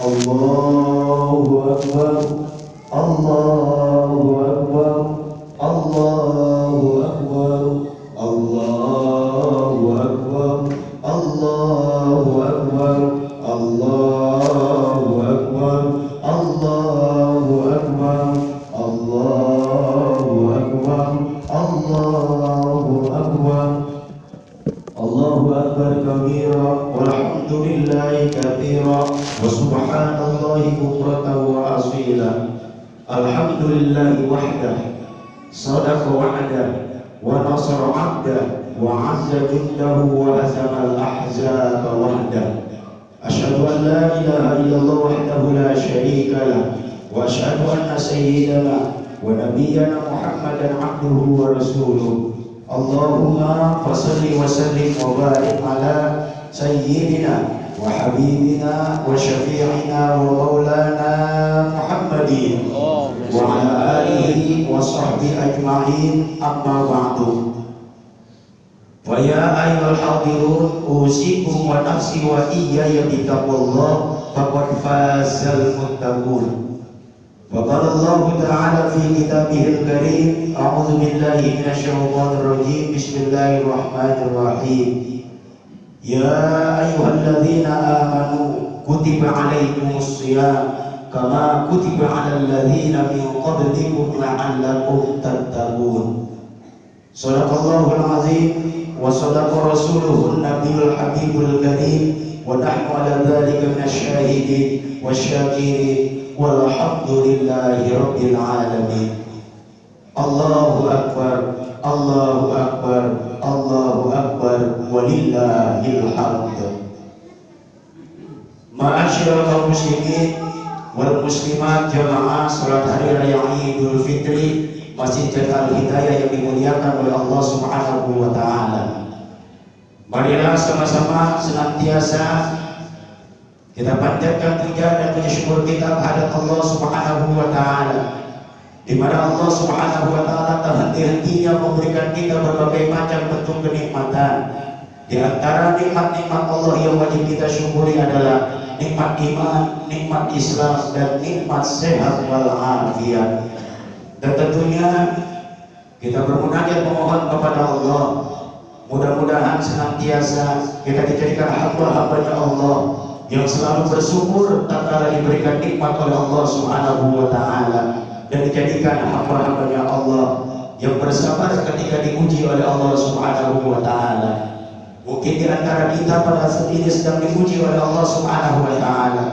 Allahu Akbar, Allahu Akbar, Allahu Akbar, Allahu Akbar, Allahu Akbar, Allahu Akbar, Allahu Akbar, Allahu Akbar, Allahu Akbar. Allahu Akbar kabira walhamdulillahi katsira wa subhanallahi bukratan wa asila. Alhamdulillahi wahdah sadaqa wa'dah wa nasara 'abdah wa 'azza jundahu wa hazama al-ahzaba wahdah. Asyhadu an la ilaha illallah wahdahu la syarika lah wa asyhadu anna sayyidana wa nabiyyana Muhammadan 'abduhu wa rasuluh. Allahumma fasalli wa sallim wa barik ala sayyidina wa habibina wa syafi'ina wa maulana Muhammadin wa ala alihi wa sahbihi ajma'in, amma ba'du. Wa ya ayyuhal hadirun usikum wa nafsi wa iyaya bittaqwallah faqad fazal muttaqun. وقال الله تعالى في كتابه الكريم أعوذ بالله من الشيطان الرجيم بسم الله الرحمن الرحيم يا أيها الذين آمنوا كتب عليكم الصيام كما كتب على الذين من قبلكم لعلكم تتقون. صدق الله العظيم وصدق رسوله النبي الحبيب الكريم ونحن على ذلك من الشاهدين والشاكرين walhamdulillahi rabbil alamin. Allahu akbar, Allahu akbar, Allahu akbar, walillahil hamd. Ma'asyiral kaum muslimin wal muslimat jamaah salat hari raya Idul Fitri Masjid Jannah Al-Hidayah yang dimuliakan oleh Allah Subhanahu wa taala. Marilah sama-sama senantiasa kita panjatkan puja dan puji syukur kita kepada Allah Subhanahu wa taala, di mana Allah Subhanahu wa taala tak henti-hentinya memberikan kita berbagai macam bentuk kenikmatan. Di antara nikmat-nikmat Allah yang wajib kita syukuri adalah nikmat iman, nikmat Islam, dan nikmat sehat wal afiat. Dan tentunya kita bermunajat memohon kepada Allah, mudah-mudahan senantiasa kita dijadikan hamba-hambanya Allah yang selalu bersyukur tatkala diberikan nikmat oleh Allah Subhanahu wa taala, dan dijadikan hamba-hambanya Allah yang bersabar ketika diuji oleh Allah Subhanahu wa taala. Mungkin di antara kita pada saat ini sedang diuji oleh Allah Subhanahu wa taala,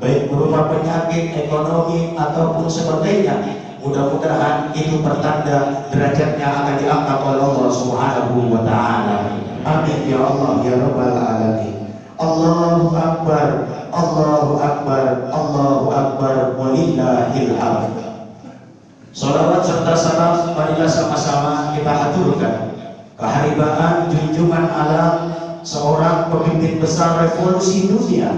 baik berupa penyakit, ekonomi ataupun sebagainya. Mudah-mudahan itu pertanda derajatnya akan diangkat oleh Allah Subhanahu wa taala. Amin ya Allah ya rabbal alamin. Allahu akbar, Allahu akbar, Allahu akbar, walillahil hamd. Salawat serta salam marilah sama-sama kita haturkan keharibaan junjungan alam seorang pemimpin besar revolusi dunia,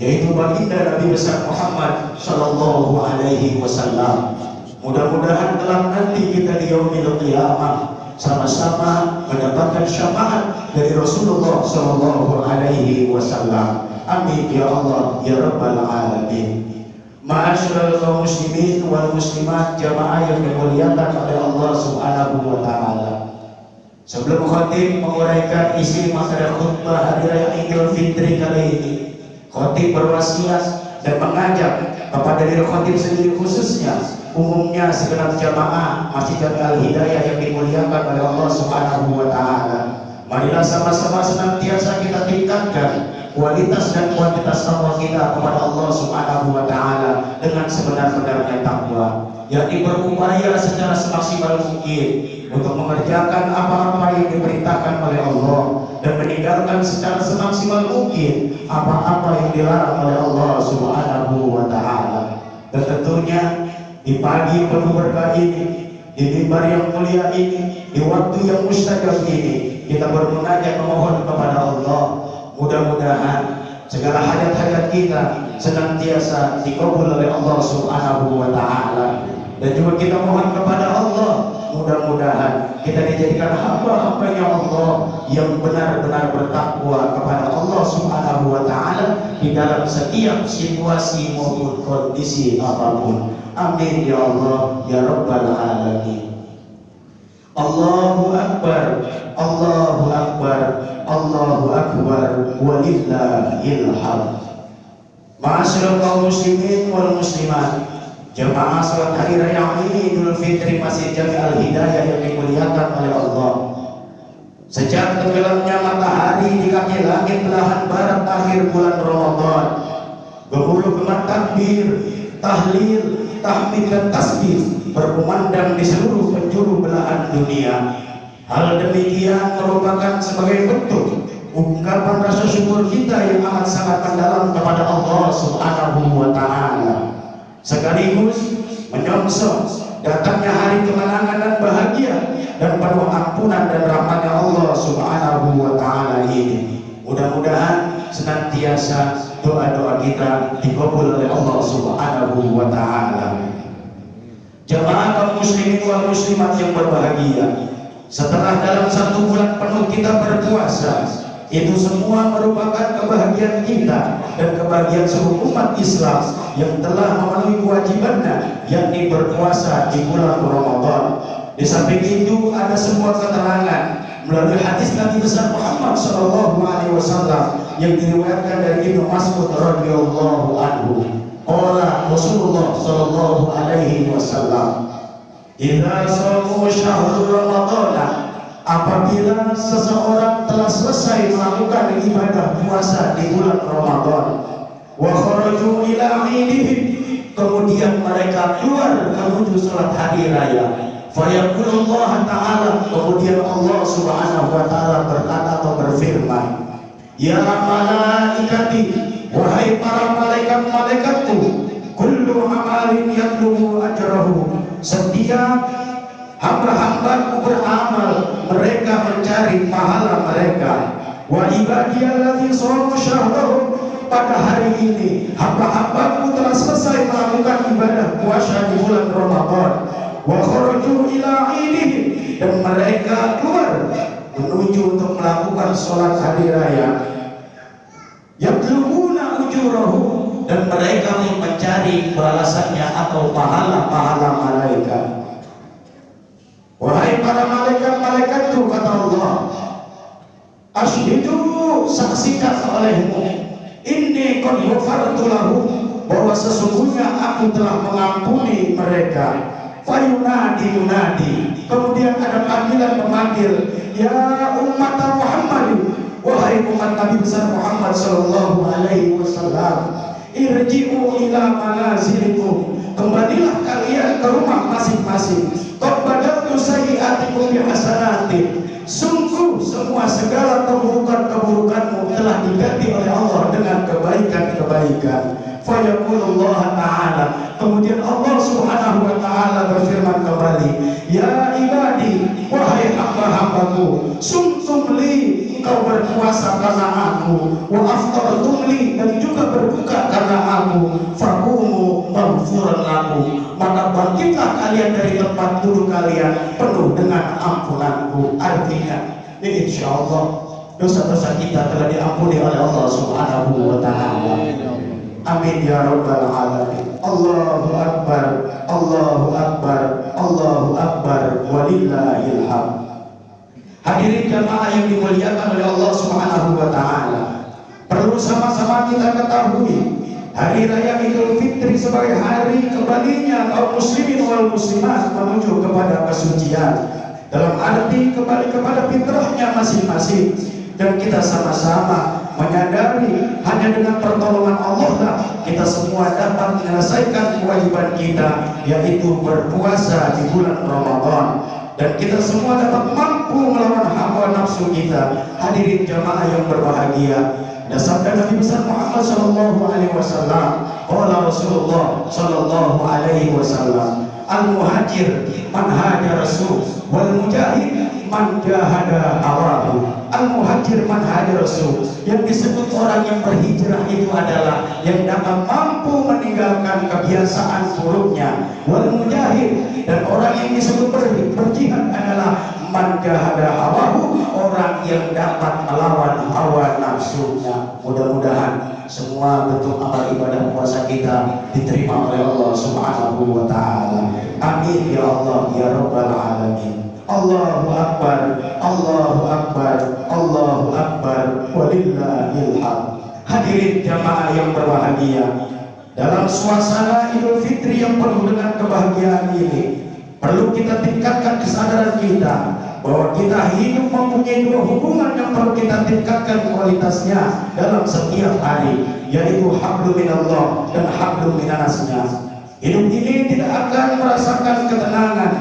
yaitu baginda Nabi besar Muhammad sallallahu alaihi wasallam. Mudah-mudahan kelak nanti kita di yaumil qiyamah sama-sama mendapatkan syafaat dari Rasulullah sallallahu alaihi wasallam. Amin ya Allah ya rabbal alamin. Ma'asyiral kaum muslimin wal muslimat jamaah yang dimuliakan oleh Allah Subhanahu wa taala. Sebelum khatib menguraikan isi materi khutbah hari raya Idul Fitri kali ini, khatib berwasiat dan mengajak kepada diri khatib sendiri khususnya, umumnya segenap jamaah Masjid Jannah Al-Hidayah yang dimuliakan oleh Allah Subhanahu wa taala. Marilah sama-sama senantiasa kita tingkatkan kualitas dan kuantitas takwa kita kepada Allah Subhanahu wa taala dengan sebenar-benarnya takwa, yakni berupaya secara semaksimal mungkin untuk mengerjakan apa-apa yang diperintahkan oleh Allah dan meninggalkan secara semaksimal mungkin apa-apa yang dilarang oleh Allah Subhanahu wa taala. Dan tentunya di pagi penuh berkah ini, di mimbar yang mulia ini, di waktu yang mustajab ini, kita bermunajat memohon kepada Allah, mudah-mudahan segala hajat-hajat kita senantiasa dikabul oleh Allah Subhanahu wa taala. Dan juga kita mohon kepada Allah, mudah-mudahan kita dijadikan hamba-hambanya Allah yang benar-benar bertakwa kepada Allah Subhanahu wa taala di dalam setiap situasi maupun kondisi apapun. Amin ya Allah ya Rabbal Alamin. Allahu Akbar, Allahu Akbar, Allahu Akbar, walillahil hamd. Ma'asyiral kaum muslimin wal muslimat, jemaah salat hari raya Idul Fitri Masjid Jami Al Hidayah yang dimuliakan oleh Allah. Sejak tenggelamnya matahari di kaki langit belahan barat akhir bulan Ramadan, berbulu gema takbir, tahlil, tahmid dan tasbih berkumandang di seluruh penjuru belahan dunia. Hal demikian merupakan sebagai bentuk ungkapan rasa syukur kita yang amat sangat mendalam kepada Allah Subhanahu wa Ta'ala, sekaligus menyongsong datangnya hari kemenangan dan bahagia dan penuh ampunan dan rahmatnya Allah Subhanahu wa Ta'ala ini. Mudah-mudahan senantiasa doa-doa kita dikabul oleh Allah Subhanahu wa Ta'ala. Jemaah kaum muslimin wal muslimat yang berbahagia, setelah dalam 1 bulan penuh kita berpuasa, itu semua merupakan kebahagiaan kita dan kebahagiaan seluruh umat Islam yang telah memenuhi kewajibannya, yakni berpuasa di bulan Ramadan. Di samping itu ada sebuah keterangan melalui hadis Nabi besar Muhammad SAW yang diriwayatkan dari Ibnu Mas'ud radhiyallahu anhu. Qala Rasulullah sallallahu alaihi wasallam, "Idza shamu syahrul Ramadan," apabila seseorang telah selesai melakukan ibadah puasa di bulan Ramadan, wa kharaju ila idihim, kemudian mereka keluar menuju salat hari raya, fayaqulullah ta'ala, kemudian Allah Subhanahu wa Ta'ala berkata atau berfirman, "Ya malaikati, wahai para malaikat-malaikatku, kullu amalin yatlubu ajrahu," setiap hamba-hambaku beramal, mereka mencari pahala mereka. Wa ibadiyalladzina shamu syahrahum, pada hari ini hamba-hambaku telah selesai melakukan ibadah puasa di bulan Ramadan. Wa kharaju ila idihim, dan mereka keluar menuju untuk melakukan sholat hari raya. Yatlubuna ujurahum, dan mereka mencari balasannya atau pahala-pahala mereka. Wahai para malaikat-malaikatku, kata Allah, asyhidu, saksikan olehmu, inni qad ghafartu lahum, bahwa sesungguhnya aku telah mengampuni mereka. Fayunadi yunadi, kemudian ada panggilan memanggil, ya umat Muhammad, wahai umat Nabi besar Muhammad sallallahu alaihi wasallam, irji'u ila manazilikum, kembalilah kalian ke rumah masing-masing. Qad badaltu sayyi'atikum bihasanatin, sungguh semua segala keburukan-keburukanmu telah diganti oleh Allah dengan kebaikan-kebaikan. Fayaqulullah ta'ala, kemudian Allah Subhanahu wa Ta'ala berfirman kembali, ya ibadi, wahai hamba-hambaku, sumtum li, engkau berpuasa karena aku, wa aftartum li, dan juga berbuka karena aku, faqumu maghfuran lakum, maka bangkitlah kalian dari tempat duduk kalian penuh dengan ampunanku. Artinya, insyaallah dosa-dosa kita telah diampuni oleh Allah Subhanahu wa Ta'ala. Amin ya Rabbal Alamin. Allahu Akbar, Allahu Akbar, Allahu Akbar, walillahil hamd. Hadirin jamaah yang dimuliakan oleh Allah Subhanahu wa Ta'ala, perlu sama-sama kita ketahui, hari raya Idul Fitri sebagai hari kembalinya kaum muslimin wal muslimat menuju kepada kesucian, dalam arti kembali kepada fitrahnya masing-masing. Dan kita sama-sama menyadari hanya dengan pertolongan Allah lah kita semua dapat menyelesaikan kewajiban kita, yaitu berpuasa di bulan Ramadan, dan kita semua dapat mampu melawan hawa nafsu kita. Hadirin jamaah yang berbahagia, dan sabda Nabi besar Muhammad sallallahu alaihi wasallam, qala Rasulullah sallallahu alaihi wasallam, al-muhajir man hajara rasul, wal mujahid man jahada hawahu. Al-muhajir man hajara rasul, yang disebut orang yang berhijrah itu adalah yang dapat mampu meninggalkan kebiasaan buruknya. Wal mujahid, dan orang yang disebut berjihad adalah man jahada hawahu, orang yang dapat melawan hawa nafsunya. Mudah-mudahan semua bentuk amal ibadah puasa kita diterima oleh Allah Subhanahu wa taala. Amin ya Allah ya rabbal alamin. Allahu akbar, Allahu akbar, Allahu akbar, walillahil hamd. Hadirin jamaah yang berbahagia, dalam suasana Idul Fitri yang penuh dengan kebahagiaan ini, perlu kita tingkatkan kesadaran kita bahwa kita hidup mempunyai dua hubungan yang perlu kita tingkatkan kualitasnya dalam setiap hari, yaitu hablum minallah dan hablum minannasnya. Hidup ini tidak akan merasakan ketenangan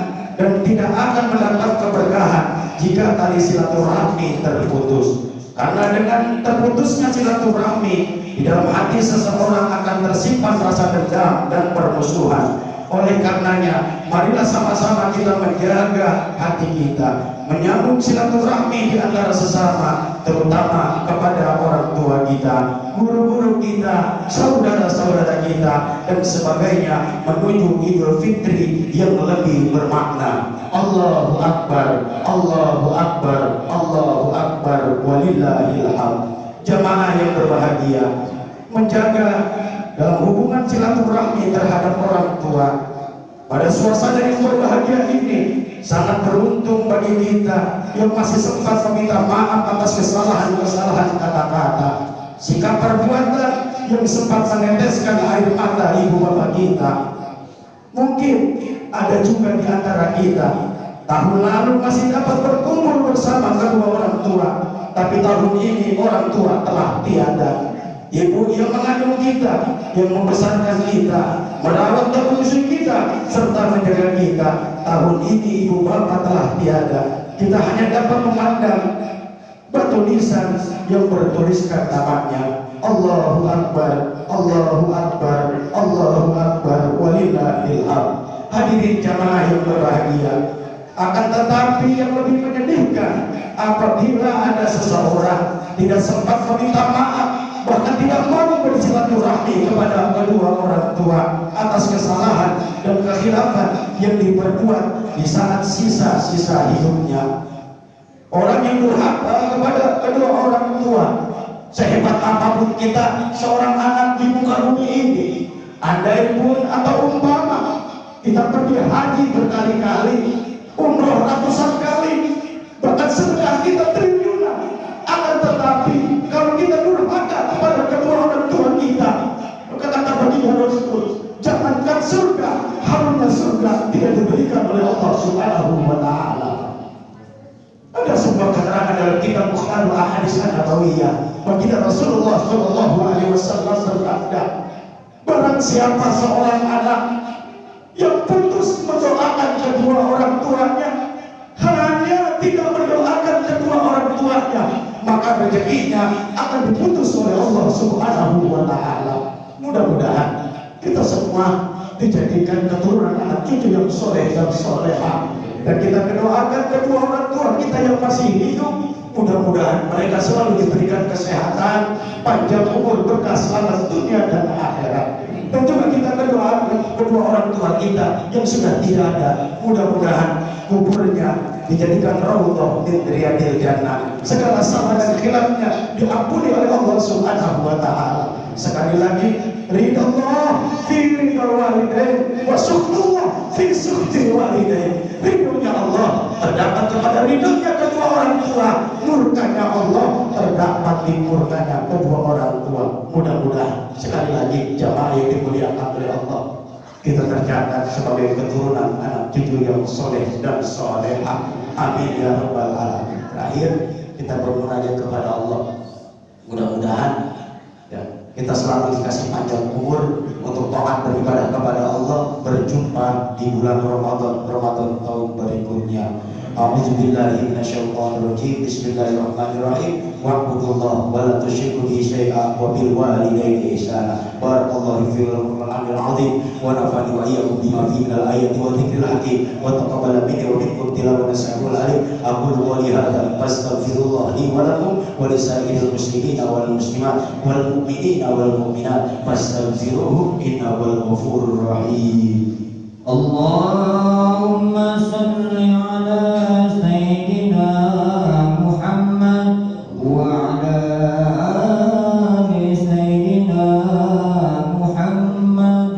dan tidak akan mendapat keberkahan jika tali silaturahmi terputus. Karena dengan terputusnya silaturahmi, di dalam hati seseorang akan tersimpan rasa dendam dan permusuhan. Oleh karenanya, marilah sama-sama kita menjaga hati kita, menyambung silaturahmi di antara sesama, terutama kepada orang tua kita, guru-guru kita, saudara-saudara kita, dan sebagainya, menuju Idul Fitri yang lebih bermakna. Allahu Akbar, Allahu Akbar, Allahu Akbar, walillahil hamd. Jamaah yang berbahagia, menjaga dalam hubungan silaturahmi terhadap orang tua pada suasana yang berbahagia ini sangat beruntung bagi kita yang masih sempat meminta maaf atas kesalahan-kesalahan kata-kata, sikap perbuatan yang sempat meneteskan air mata ibu bapak kita. Mungkin ada juga di antara kita tahun lalu masih dapat berkumpul bersama kedua orang tua, tapi tahun ini orang tua telah tiada. Ibu yang mengandung kita, yang membesarkan kita, merawat dan mengusung kita, serta menjaga kita, tahun ini ibu bapak telah tiada. Kita hanya dapat memandang batu nisan yang bertuliskan namanya Allahu Akbar, Allahu Akbar, Allahu Akbar, walillahil hamd. Hadirin jamaah yang berbahagia, akan tetapi yang lebih menyedihkan apabila ada seseorang tidak sempat meminta maaf, bahkan tidak mau bersilaturahmi kepada kedua orang tua atas kesalahan dan kekhilafan yang diperbuat di saat sisa-sisa hidupnya. Orang yang durhaka kepada kedua orang tua, sehebat apapun kita seorang anak di muka bumi ini, andai pun atau umpama kita pergi haji berkali-kali, umroh ratusan kali, bahkan sedekah kita triliunan, akan tetapi kalau kita durhaka kepada kedua orang tua kita, maka kata baginda Rasul, jangankan surga, harumnya surga tidak diberikan oleh Allah Subhanahu wa taala. Ada sebuah keterangan dalam kitab Bukhari Ahadits An-Nabawiyah, baginda Rasulullah sallallahu alaihi wasallam berkata, barang siapa seorang anak yang putus mendoakan kedua orang tuanya, hanya tidak mendoakan kedua orang tuanya, maka rezekinya akan diputus oleh Allah Subhanahu wa taala. Mudah-mudahan kita semua dijadikan keturunan anak cucu yang soleh dan soleha, dan kita mendoakan kedua orang tua kita yang masih hidup, mudah-mudahan mereka selalu diberikan kesehatan, panjang umur, berkah selamat dunia dan akhirat. Dan juga kita mendoakan kedua orang tua kita yang sudah tidak ada, mudah-mudahan kuburnya dijadikan raudhah min riyadil jannah, segala salah dan khilafnya diampuni oleh Allah Subhanahu wa taala. Sekali lagi, ridallah fi ridal walidain wa sukhtullah fi sukhtil walidain. Ridhonya Allah terdapat kepada ridhonya kedua orang tua, murkanya Allah terdapat di murkanya kedua orang tua. Mudah-mudahan sekali lagi jamaah yang dimuliakan oleh Allah, kita tercatat sebagai keturunan anak cucu yang soleh dan solehah. Amin ya rabbal alamin. Terakhir kita bermunajat kepada Allah, mudah-mudahan ya, kita selalu dikasih panjang umur untuk taat beribadah kepada Allah, berjumpa di bulan Ramadan tahun berikutnya. A'udzubillahi minasyaitonirrajim. Bismillahirrahmanirrahim. Wa'budullaha wa la tusyriku bihi syai'an wa bil walidayni ihsana. Barakallahu fi al-Qur'anil 'azim wa nafa'ani wa iyyakum bima fihi minal ayati wa dzikril hakim wa taqabbala minni wa minkum tilawatan sami'ul 'alim. Aqulu qawli hadza fastaghfirullah li wa lakum wa lisa'iril muslimina wal muslimat wal mu'minina wal mu'minat fastaghfiruhu innahu wal ghafurur rahim. Allahumma salli ala Sayyidina Muhammad wa ala ali Sayyidina Muhammad.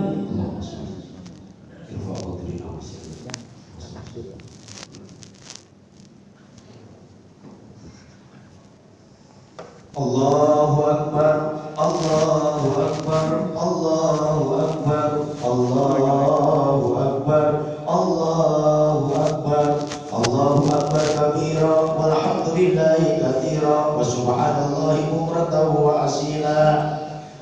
Allahu Akbar, Allahu Akbar, Allahu Akbar, Allahu Akbar, Allahu Akbar, Allahu Akbar kabira, walhamdulillahi katsira, wa subhanallahi bukratan wa asila.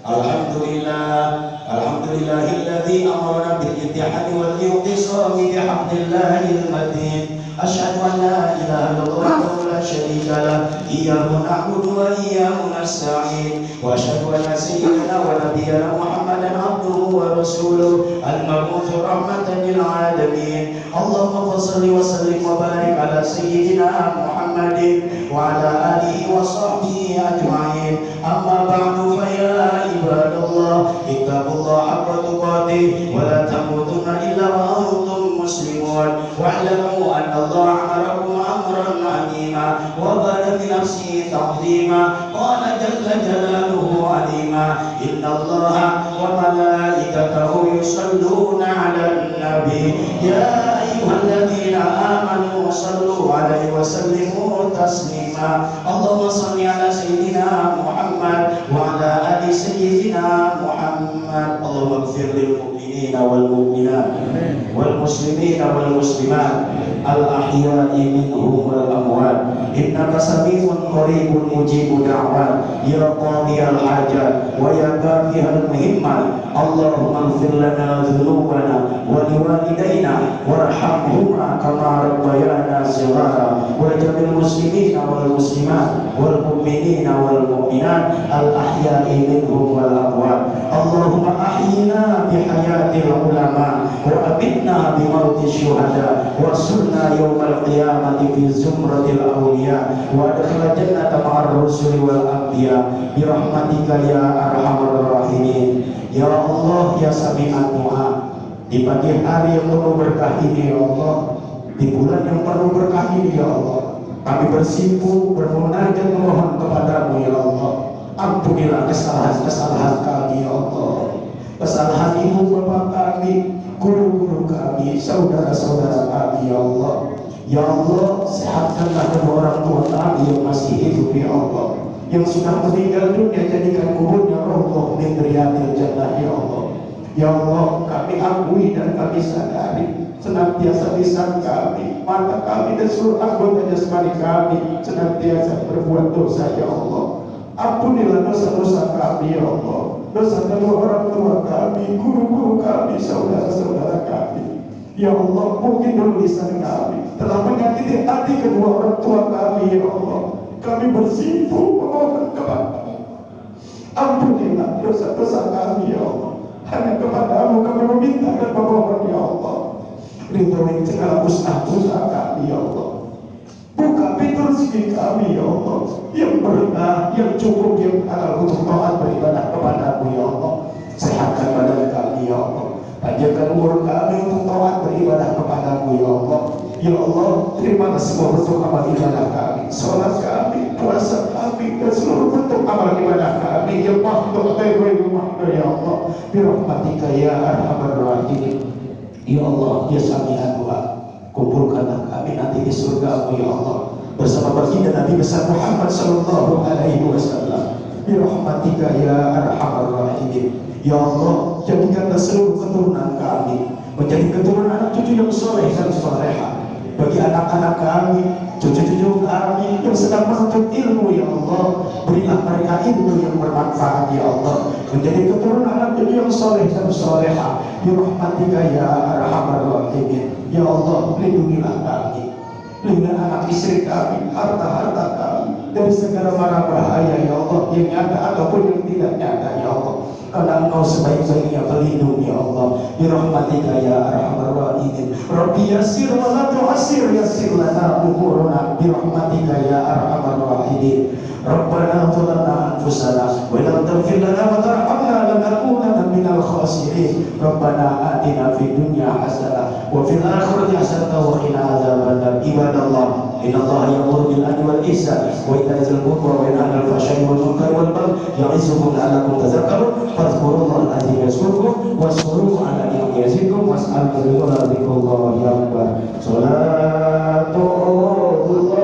Alhamdulillah, alhamdulillahilladzi amarna bil ittihadi wal i'tisami bihamdillahil matin. Asyhadu an la ilaha illallah wa la syarika lah, iyyahu na'budu wa iyyahu nasta'in, wa asyhadu anna sayyidana wa nabiyyana Muhammadan abduhu wa rasuluh al-mab'uts rahmatan lil alamin. Allahumma shalli wa sallim wa barik ala sayyidina Muhammadin wa ala alihi wa sahbihi ajma'in. Amma ba'du, fa ya ibadallah, ittaqullaha haqqa tuqatih wa la tamutunna illa wa antum muslimun. Wa'lamu anna Allah amarakum amran 'azima wa bada bi nafsihi ta'zima. Qala jalla jalaluhu 'alima, inna Allaha wa malaikatahu yusalluna 'alan nabi ya ayyuhalladzina amanu sallu 'alaihi wa sallimu taslima. Allahumma shalli 'ala sayyidina Muhammad wa 'ala ali sayyidina Muhammad. Allahumma ighfir lil mu'minina wal mu'minat wal muslimina wal muslimat al-ahya'i minhum wal amwat, innaka sami'un qaribun mujibu da'wat, ya qadiyal hajat wa ya baqiyal muhimmat. Allahumma ighfir lana dhunubana wa liwalidayna warhamhuma kama rabbayana shighara, wa jamil muslimina wal muslimat wal mu'minina wal mu'minat al-ahya'i minhum wal amwat. Allahumma ahyina bihayatil ulama wa amitna bi mautis syuhada wa sunna yawmal qiyamati fi zumratil awliya wa adkhil jannata ma'ar rusuli wal anbiya bi rahmatika ya arhamar rahimin. Ya Allah, ya sami'an du'a, di pagi hari yang penuh berkah ini ya Allah, di bulan yang penuh berkah ini ya Allah, kami bersimpu bermunajat memohon kepadamu ya Allah. Ampunilah kesalahan-kesalahan kami ya Allah, kesalahan ibu bapak kami, guru-guru kami, saudara-saudara kami ya Allah. Ya Allah, sehatkanlah kedua orang tua kami yang masih hidup ya Allah, yang sudah meninggal dunia, jadikan kuburnya roboh min riyadil jannah ya Allah. Ya Allah, kami akui dan kami sadari senantiasa lisan kami, mata kami dan seluruh anggota jasmani kami senantiasa berbuat dosa ya Allah. Ampunilah dosa-dosa kami ya Allah, dosa kedua orang tua kami, guru-guru kami, saudara-saudara kami. Ya Allah, mungkin dulu lisan kami telah menyakiti hati kedua orang tua kami ya Allah. Kami bersimpu memohon kepadamu, ampunilah dosa-dosa kami ya Allah. Hanya kepadamu kami meminta dan memohon ya Allah. Ridhoi segala usaha-usaha kami ya Allah. Buka pintu rezeki kami ya Allah, yang berkah, yang cukup, yang halal untuk taat beribadah kepadamu ya Allah. Sehatkan badan kami ya Allah, panjangkan umur kami untuk taat beribadah kepadamu ya Allah. Ya Allah, terimalah semua bentuk amal ibadah kami, sholat kami, puasa kami, dan seluruh bentuk amal ibadah kami yang makhluk ya Allah. Birahmatika ya arhamar rahimin. Ya Allah, ya sami'an du'a, kumpulkanlah kami nanti di surga-Mu ya Allah, bersama baginda Nabi besar Muhammad sallallahu alaihi wasallam. Birahmatika ya arhamar rahimin. Ya Allah, jadikanlah seluruh keturunan kami menjadi keturunan anak cucu yang soleh dan soleha. Bagi anak-anak kami, cucu-cucu kami yang sedang menuntut ilmu ya Allah, berilah mereka ilmu yang bermanfaat ya Allah, menjadi keturunan anak cucu yang soleh dan soleha. Birahmatika ya arhamar rahimin. Ya Allah, lindungilah kami, lindungilah anak istri kami, harta-harta kami dari segala mara bahaya ya Allah, yang nyata ataupun yang tidak nyata ya Allah, karena Engkau sebaik-baiknya pelindung ya Allah. Birahmatika ya arhamar rahimin. Rabbi yassir wa la tu'assir, yassir lana umurana. Birahmatika ya arhamar rahimin. Rabbana zalamna anfusana wa lam taghfir lana wa tarhamna lanakunanna minal khasirin. Rabbana atina fid dunya hasanah wa fil akhirati hasanah wa qina adzabannar. Ibadallah, innallaha ya'muru bil adli wal ihsan wa ita'i dzil qurba wa yanha 'anil fahsya'i wal munkari wal baghi ya'izukum la'allakum tadhakkarun. Fadhkurullaha al-'azim yazkurkum washkuruhu 'ala ni'amihi yazidkum was'alhu min fadlihi ya